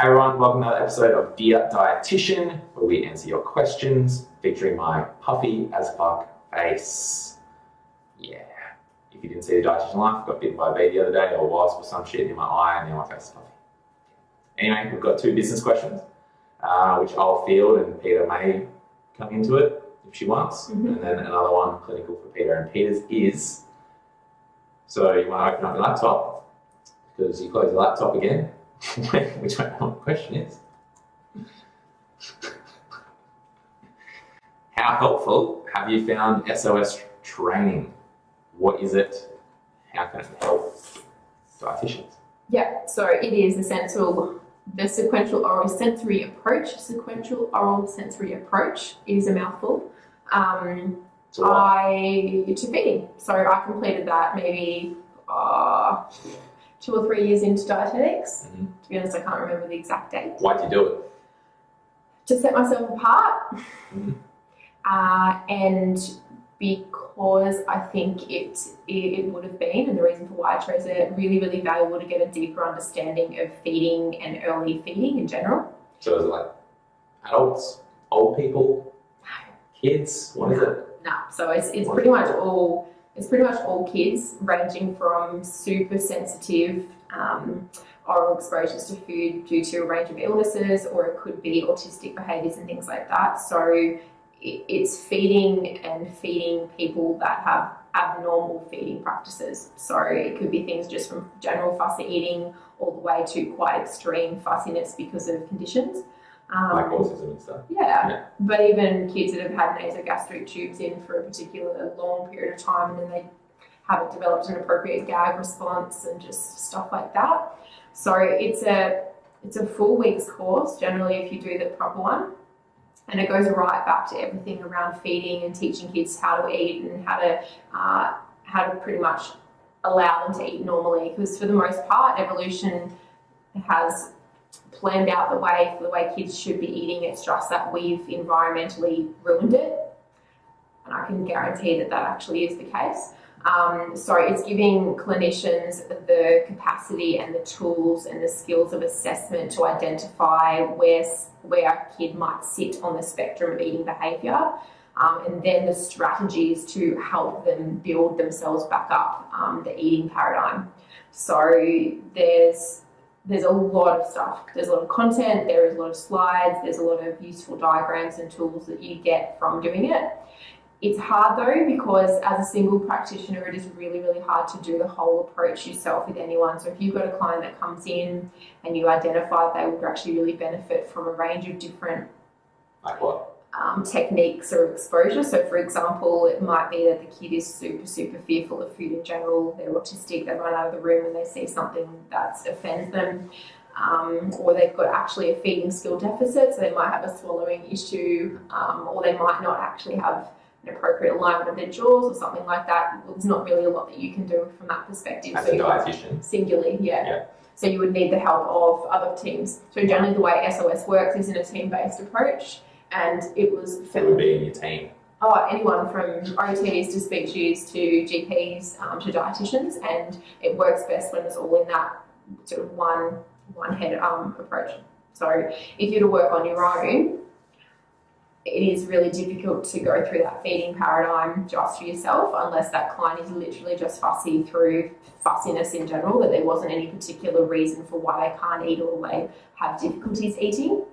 Hey everyone, welcome to another episode of Dear Dietitian, where we answer your questions, featuring my puffy as fuck face. Yeah. If you didn't see the Dietitian life, I got bitten by a bee the other day, or wasp or some shit in my eye, and now my face is puffy. Anyway, we've got two business questions, which I'll field, and Peter may come into it if she wants. And then another one, clinical for Peter. And Peter's is, so you want to open up your laptop, because you close your laptop again. Which I don't know what the question is. How helpful have you found SOS Training? What is it? How can it help dietitians? Yeah, so it is the sequential oral sensory approach. Sequential oral sensory approach is a mouthful. To feeding. So I completed that maybe 2 or 3 years into dietetics. To be honest, I can't remember the exact date. Why'd you do it? To set myself apart. And because I think it would have been, and the reason for why I chose it, really, really valuable to get a deeper understanding of feeding and early feeding in general. So is it like adults, old people, kids? What is it? No, so it's pretty much all. It's pretty much all kids, ranging from super sensitive oral exposures to food due to a range of illnesses, or it could be autistic behaviours and things like that. So it's feeding people that have abnormal feeding practices. So it could be things just from general fussy eating all the way to quite extreme fussiness because of conditions. Like autism and stuff. Yeah, but even kids that have had nasogastric tubes in for a particular long period of time, and then they haven't developed an appropriate gag response and just stuff like that. So it's a full week's course, generally, if you do the proper one, and it goes right back to everything around feeding and teaching kids how to eat and how to pretty much allow them to eat normally. Because for the most part, evolution has planned out the way kids should be eating. It's just that we've environmentally ruined it, and I can guarantee that actually is the case. So it's giving clinicians the capacity and the tools and the skills of assessment to identify where a kid might sit on the spectrum of eating behaviour, and then the strategies to help them build themselves back up the eating paradigm. So there's a lot of stuff. There's a lot of content, there is a lot of slides, there's a lot of useful diagrams and tools that you get from doing it. It's hard though, because as a single practitioner, it is really, really hard to do the whole approach yourself with anyone. So if you've got a client that comes in and you identify that they would actually really benefit from a range of different techniques or exposure. So for example, it might be that the kid is super, super fearful of food in general. They're autistic, they run out of the room and they see something that offends them. Or they've got actually a feeding skill deficit, so they might have a swallowing issue, or they might not actually have an appropriate alignment of their jaws or something like that. Well, there's not really a lot that you can do from that perspective. As a dietitian? Singularly, yeah. So you would need the help of other teams. So generally the way SOS works is in a team-based approach, and it would be in your team? Oh, anyone from OTs to speech therapists to GPs to dietitians, and it works best when it's all in that sort of one head approach. So if you're to work on your own, it is really difficult to go through that feeding paradigm just for yourself, unless that client is literally just fussy through fussiness in general, that there wasn't any particular reason for why they can't eat or they have difficulties eating.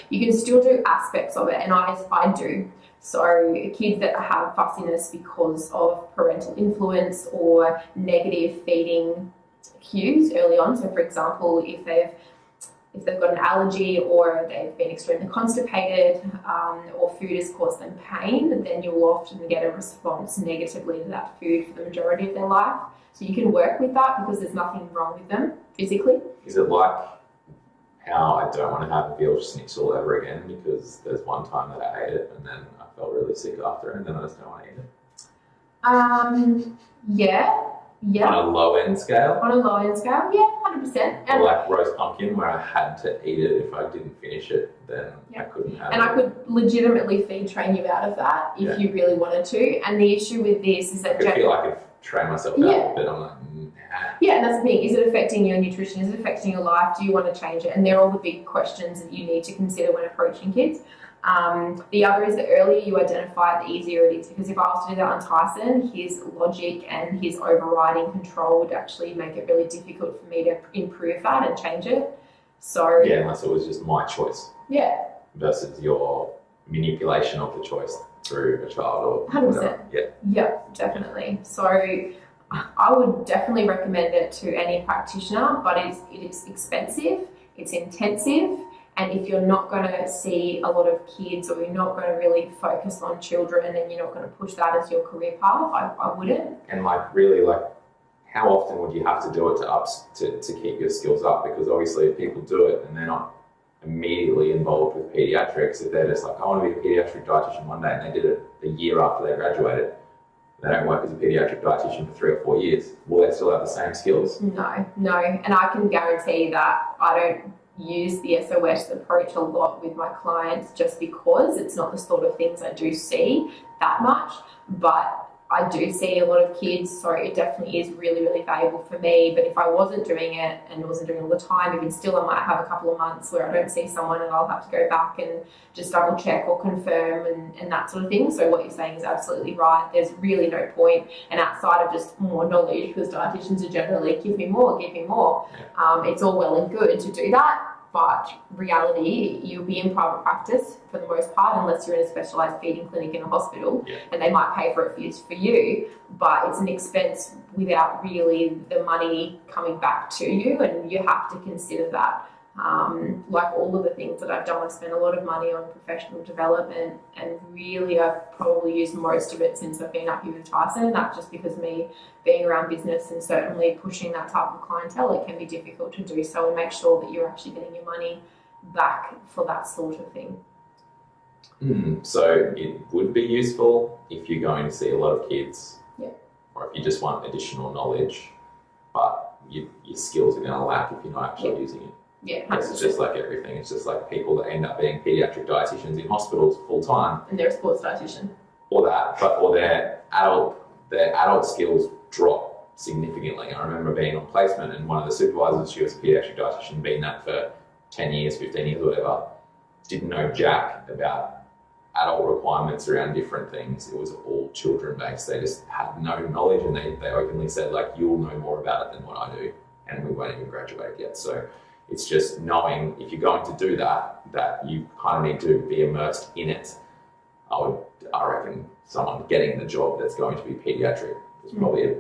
You can still do aspects of it, and I do. So kids that have fussiness because of parental influence or negative feeding cues early on. So for example, if they've got an allergy, or they've been extremely constipated, or food has caused them pain, then you'll often get a response negatively to that food for the majority of their life. So you can work with that because there's nothing wrong with them physically. Is it like how I don't want to have veal snicks all over again because there's one time that I ate it and then I felt really sick after, and then I just don't want to eat it? Yeah. On a low-end scale? On a low-end scale, yeah, 100%. Or like roast pumpkin, where I had to eat it. If I didn't finish it, then I couldn't have it. And I could legitimately feed train you out of that if you really wanted to. And the issue with this is that... I feel like I could train myself out, but I'm like, nah. Yeah, and that's the thing. Is it affecting your nutrition? Is it affecting your life? Do you want to change it? And they're all the big questions that you need to consider when approaching kids. The other is the earlier you identify it, the easier it is. Because if I was to do that on Tyson, his logic and his overriding control would actually make it really difficult for me to improve that and change it. So yeah, unless it was just my choice. Yeah. Versus your manipulation of the choice through a child or 100%. whatever. Yeah. Yeah, definitely. So I would definitely recommend it to any practitioner, but it is expensive, it's intensive, and if you're not going to see a lot of kids or you're not going to really focus on children and you're not going to push that as your career path, I wouldn't. And really, how often would you have to do it to keep your skills up? Because obviously if people do it and they're not immediately involved with pediatrics, if they're just like, I want to be a pediatric dietitian one day, and they did it a year after they graduated, they don't work as a pediatric dietitian for 3 or 4 years, will they still have the same skills? No. And I can guarantee that I don't use the SOS approach a lot with my clients just because it's not the sort of things I do see that much. But I do see a lot of kids, so it definitely is really, really valuable for me. But if I wasn't doing it and wasn't doing it all the time, even still I might have a couple of months where I don't see someone and I'll have to go back and just double check or confirm and that sort of thing. So what you're saying is absolutely right. There's really no point. And outside of just more knowledge, because dietitians are generally give me more. It's all well and good to do that. But reality, you'll be in private practice for the most part, unless you're in a specialised feeding clinic in a hospital, and they might pay for it for you, but it's an expense without really the money coming back to you, and you have to consider that. Like all of the things that I've done, I've spent a lot of money on professional development, and really I've probably used most of it since I've been up here with Tyson, and that's just because of me being around business and certainly pushing that type of clientele. It can be difficult to do so and make sure that you're actually getting your money back for that sort of thing. So it would be useful if you're going to see a lot of kids, or if you just want additional knowledge, but your skills are going to lack if you're not actually using it. Yeah, it's just like everything. It's just like people that end up being pediatric dietitians in hospitals full time, and they're a sports dietitian, or their adult skills drop significantly. I remember being on placement, and one of the supervisors, she was a pediatric dietitian, been that for 10 years, 15 years, whatever. Didn't know jack about adult requirements around different things. It was all children based. They just had no knowledge, and they openly said, like, you'll know more about it than what I do, and we won't even graduate yet. So it's just knowing if you're going to do that you kind of need to be immersed in it. I reckon someone getting the job that's going to be pediatric is probably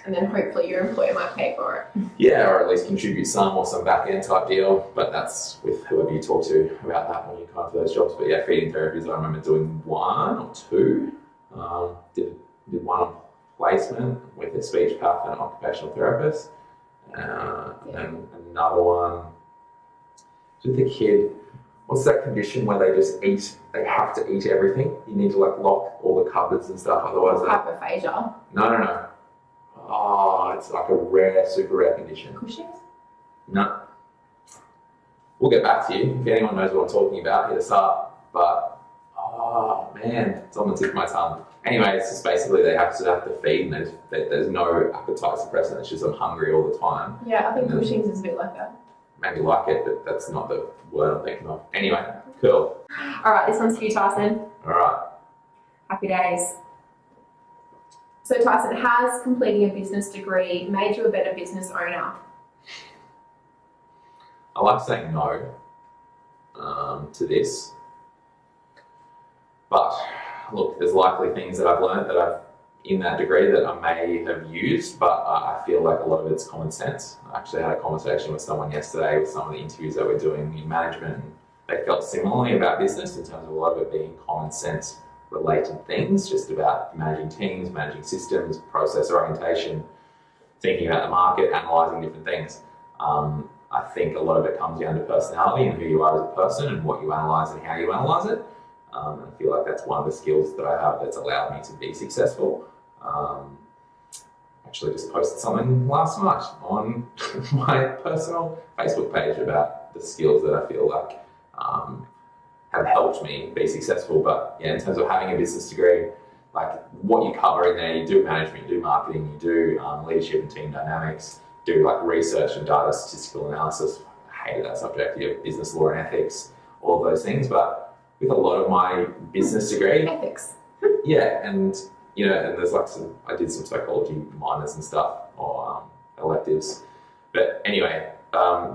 and then hopefully your employer might pay for it. Yeah, or at least contribute some or some back end type deal. But that's with whoever you talk to about that when you apply for those jobs. But yeah, feeding therapies, I remember doing 1 or 2. Did one on placement with a speech path and an occupational therapist. And another one with the kid. What's that condition where they just eat? They have to eat everything. You need to like lock all the cupboards and stuff. Otherwise, hyperphagia. No. Oh, it's like a super rare condition. Cushing's? No. We'll get back to you. If anyone knows what I'm talking about, hit us up. But, oh man, it's on the tip of my tongue. Anyway, it's just basically they have to feed, and there's no appetite suppressant. It's just I'm hungry all the time. Yeah, I think Cushing's is a bit like that. Maybe like it, but that's not the word I'm thinking of. Anyway, cool. All right, this one's for you, Tyson. All right. Happy days. So Tyson, has completing a business degree made you a better business owner? I like saying no to this, but look, there's likely things that I've learned that I've in that degree that I may have used, but I feel like a lot of it's common sense. I actually had a conversation with someone yesterday with some of the interviews that we're doing in management, and they felt similarly about business in terms of a lot of it being common sense related things, just about managing teams, managing systems, process orientation, thinking about the market, analysing different things. I think a lot of it comes down to personality and who you are as a person and what you analyse and how you analyse it. I feel like that's one of the skills that I have that's allowed me to be successful. Actually just posted something last night on my personal Facebook page about the skills that I feel like have helped me be successful. But yeah, in terms of having a business degree, like what you cover in there. You do management, you do marketing, you do leadership and team dynamics, do like research and data statistical analysis. I hated that subject. You have business law and ethics, all of those things. But with a lot of my business degree, Ethics. yeah, and you know, and there's like I did some psychology minors and stuff, or electives. But anyway,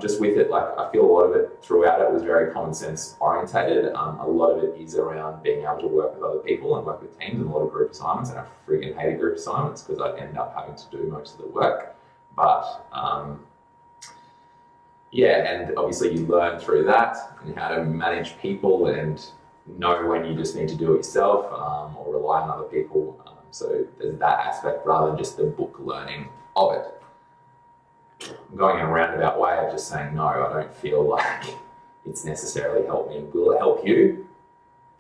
just with it, like I feel a lot of it throughout it was very common sense orientated. A lot of it is around being able to work with other people and work with teams, and a lot of group assignments. And I friggin' hated group assignments because I'd end up having to do most of the work. But yeah, and obviously you learn through that and how to manage people and know when you just need to do it yourself or rely on other people. So there's that aspect rather than just the book learning of it. I'm going in a roundabout way of just saying no, I don't feel like it's necessarily helped me. Will it help you?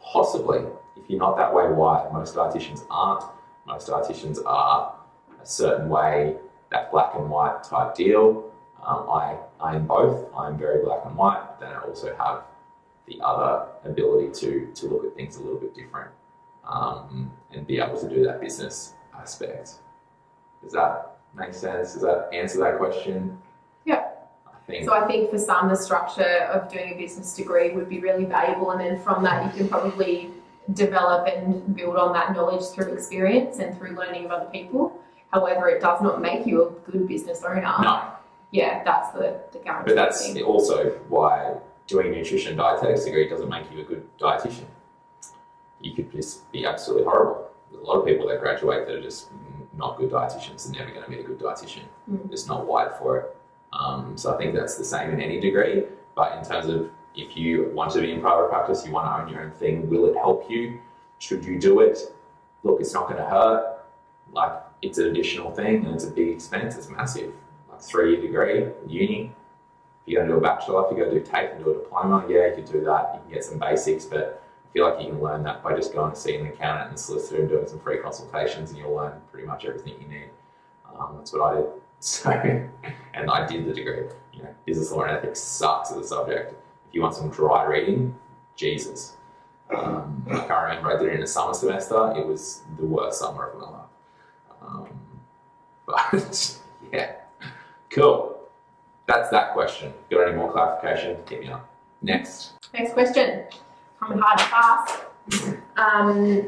Possibly. If you're not that way wired. Most dietitians aren't. Most dietitians are a certain way, that black and white type deal. I am both. I'm very black and white, but then I also have the other ability to look at things a little bit different and be able to do that business aspect. Does that make sense? Does that answer that question? Yeah. I think for some, the structure of doing a business degree would be really valuable, and then from that you can probably develop and build on that knowledge through experience and through learning of other people. However, it does not make you a good business owner. No. Yeah, that's the guarantee. But that's also why doing a nutrition dietetics degree doesn't make you a good dietitian. You could just be absolutely horrible. There's a lot of people that graduate that are just not good dietitians. They're never going to be a good dietitian. Just not wired for it. So I think that's the same in any degree. But in terms of if you want to be in private practice, you want to own your own thing, will it help you? Should you do it? Look, it's not going to hurt. Like, it's an additional thing and it's a big expense. It's massive. Like 3-year degree, uni. If you're going to do a bachelor, if you're going to do TAFE and do a diploma, yeah, you could do that. You can get some basics, but I feel like you can learn that by just going to see an accountant and a solicitor and doing some free consultations, and you'll learn pretty much everything you need. That's what I did. So, and I did the degree. You know, business law and ethics sucks as a subject. If you want some dry reading, Jesus. I can't remember. I did it in a summer semester. It was the worst summer of my life. But yeah, cool. That's that question. Got any more clarification? Hit me up. Next question. Coming hard and fast.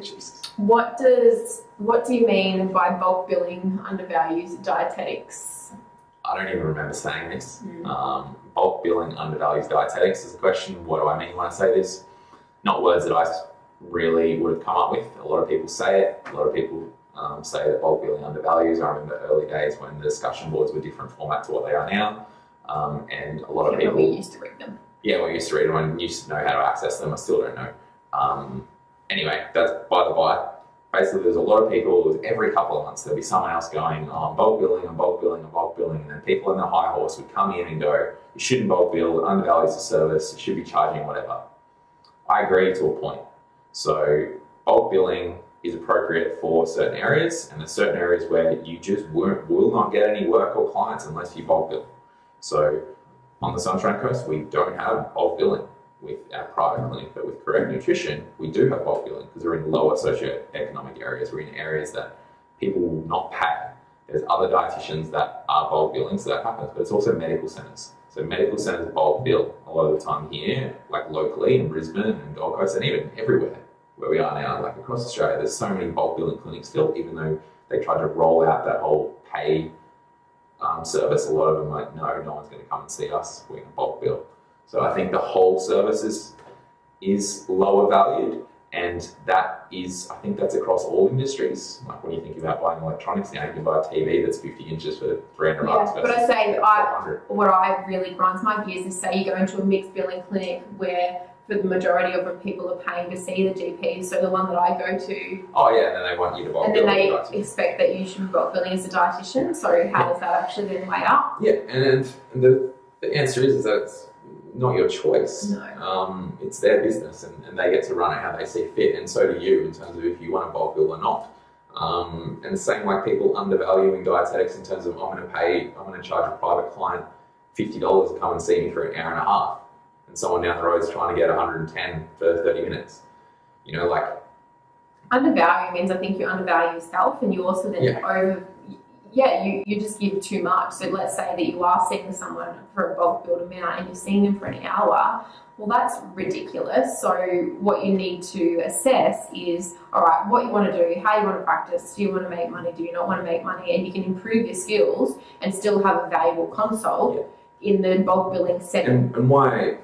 Jesus. What do you mean by bulk billing undervalues dietetics? I don't even remember saying this. Bulk billing undervalues dietetics is a question. What do I mean when I say this? Not words that I really would have come up with. A lot of people say it. A lot of people say that bulk billing undervalues. I remember early days when the discussion boards were different format to what they are now. And a lot of people... We used to read them. Yeah, we used to read them and used to know how to access them. I still don't know. Anyway, that's by the by. Basically, there's a lot of people, every couple of months, there'll be someone else going, oh, I'm bulk billing, I'm bulk billing, I'm bulk billing. And then people in the high horse would come in and go, you shouldn't bulk bill, it undervalues the service, you should be charging whatever. I agree to a point. So bulk billing is appropriate for certain areas, and there's certain areas where you just will not get any work or clients unless you bulk bill. So on the Sunshine Coast, we don't have bulk billing with our private clinic, but with Correct Nutrition, we do have bulk billing because we're in lower socioeconomic areas. We're in areas that people will not pay. There's other dietitians that are bulk billing, so that happens, but it's also medical centres. So medical centres bulk bill a lot of the time here, like locally in Brisbane and Gold Coast, and even everywhere where we are now, like across Australia. There's so many bulk billing clinics still, even though they tried to roll out that whole pay service. A lot of them are like, no one's going to come and see us. We're going to bulk bill. So I think the whole service is lower valued, and that is, I think that's across all industries. Like when you think about buying electronics now, you can buy a TV that's 50 inches for $300. Yeah, but I say what really grinds my gears is, say you go into a mixed billing clinic where for the majority of what people are paying to see the GP, so the one that I go to. Oh yeah, and then they want you to bulk bill. And then they expect that you should be bulk billing as a dietitian. So how does that actually then weigh up? Yeah, and the answer is that it's not your choice. No. It's their business, and they get to run it how they see fit, and so do you in terms of if you want to bulk bill or not. And the same like people undervaluing dietetics in terms of I'm going to charge a private client $50 to come and see me for an hour and a half, and someone down the road is trying to get $110 for 30 minutes. You know, like Undervalue means I think you undervalue yourself, and you also then you just give too much. So let's say that you are seeing someone for a bulk build amount and you're seeing them for an hour. Well, that's ridiculous. So what you need to assess is, all right, what you want to do, how you want to practice, do you want to make money, do you not want to make money, and you can improve your skills and still have a valuable consult in the bulk billing setting. And why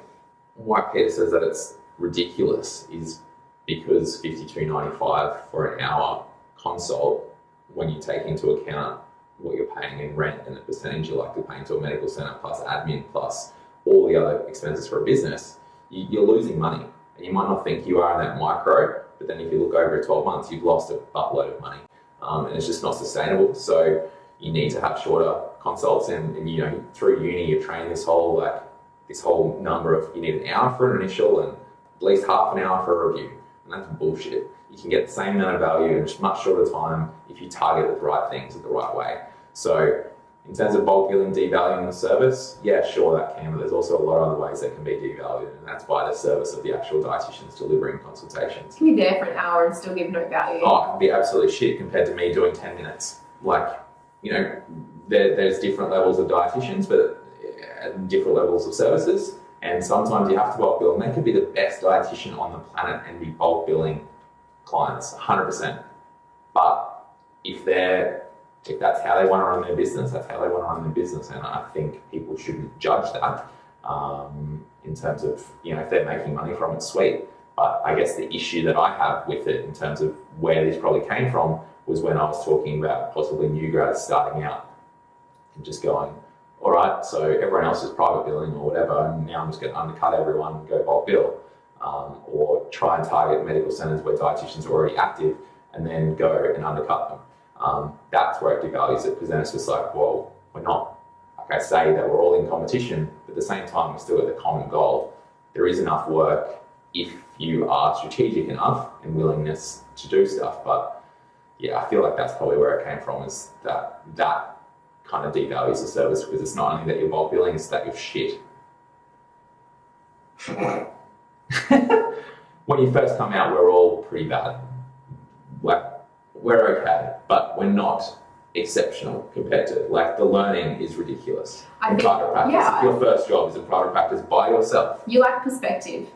Peter says that it's ridiculous is because $52.95 for an hour consult, when you take into account what you're paying in rent and the percentage you're likely paying to a medical centre plus admin plus all the other expenses for a business, you're losing money. And you might not think you are in that micro, but then if you look over 12 months, you've lost a buttload of money. And it's just not sustainable. So you need to have shorter consults, and you know, through uni you train this whole number of, you need an hour for an initial and at least half an hour for a review. And that's bullshit. You can get the same amount of value in a much shorter time if you target the right things the right way. So in terms of bulk billing devaluing the service, yeah, sure, that can, but there's also a lot of other ways that can be devalued, and that's by the service of the actual dietitians delivering consultations. You can be there for an hour and still give no value. Oh, it can be absolutely shit compared to me doing 10 minutes. Like, you know, there's different levels of dietitians, but different levels of services, and sometimes you have to bulk bill, and they could be the best dietitian on the planet and be bulk billing clients, 100%. But if that's how they want to run their business, that's how they want to run their business. And I think people shouldn't judge that in terms of, you know, if they're making money from it, sweet. But I guess the issue that I have with it in terms of where this probably came from was when I was talking about possibly new grads starting out and just going, all right, so everyone else is private billing or whatever, and now I'm just going to undercut everyone and go bulk bill. Or try and target medical centres where dietitians are already active and then go and undercut them. That's where it devalues it, because then it's just like, well, we're not, like I say, that we're all in competition, but at the same time, we're still at the common goal. There is enough work if you are strategic enough and willingness to do stuff. But yeah, I feel like that's probably where it came from, is that kind of devalues the service, because it's not only that you're bulk billing, it's that you're shit. When you first come out, we're all pretty bad. We're okay, but we're not exceptional compared to, like, the learning is ridiculous in private practice. Yeah, if your first job is in private practice by yourself, you lack perspective.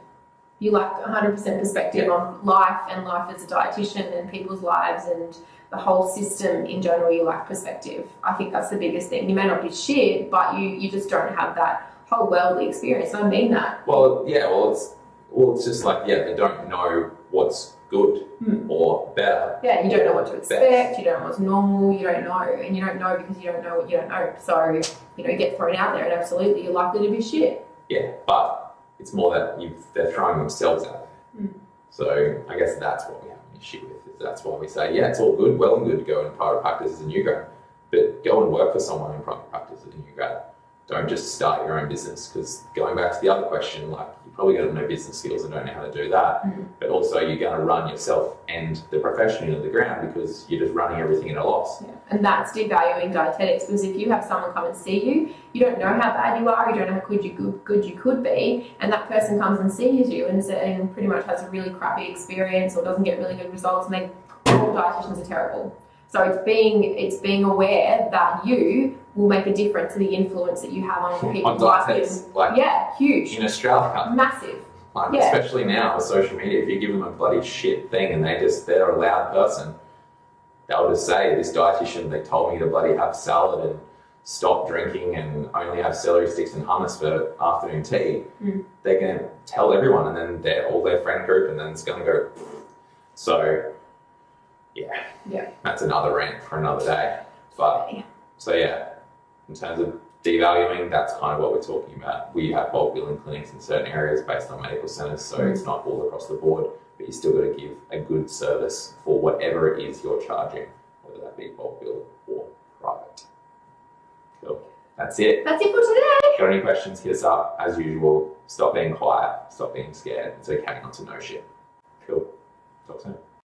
You lack 100% perspective on life and life as a dietitian and people's lives and the whole system in general. You lack perspective. I think that's the biggest thing. You may not be shit, but you just don't have that whole worldly experience. I mean that. Well, it's just like, they don't know what's good or better. Yeah, you don't know what to expect, you don't know what's normal, you don't know, and you don't know because you don't know what you don't know. So, you know, you get thrown out there and absolutely you're likely to be shit. Yeah, but it's more that they're throwing themselves out there. So I guess that's what we have an issue with. That's why we say, yeah, it's all good, well and good to go in private practice as a new grad, but go and work for someone in private practice as a new grad. Don't just start your own business, because going back to the other question, like, you probably got to know business skills and don't know how to do that, but also you're going to run yourself and the profession into the ground because you're just running everything at a loss. Yeah. And that's devaluing dietetics, because if you have someone come and see you, you don't know how bad you are, you don't know how good you could be, and that person comes and sees you and pretty much has a really crappy experience or doesn't get really good results, and all dietitians are terrible. So it's being aware that you will make a difference to the influence that you have on people's lives. Huge. In Australia. Massive. Especially now with social media, if you give them a bloody shit thing and they're a loud person, they'll just say, this dietitian, they told me to bloody have salad and stop drinking and only have celery sticks and hummus for afternoon tea. They're going to tell everyone, and then their friend group, and then it's going to go. So that's another rant for another day. But so in terms of devaluing, that's kind of what we're talking about. We have bulk billing clinics in certain areas based on medical centres, so it's not all across the board, but you still got to give a good service for whatever it is you're charging, whether that be bulk bill or private. Cool. That's it. That's it for today. Got any questions, hit us up. As usual, stop being quiet, stop being scared. It's okay not to know shit. Cool. Talk soon.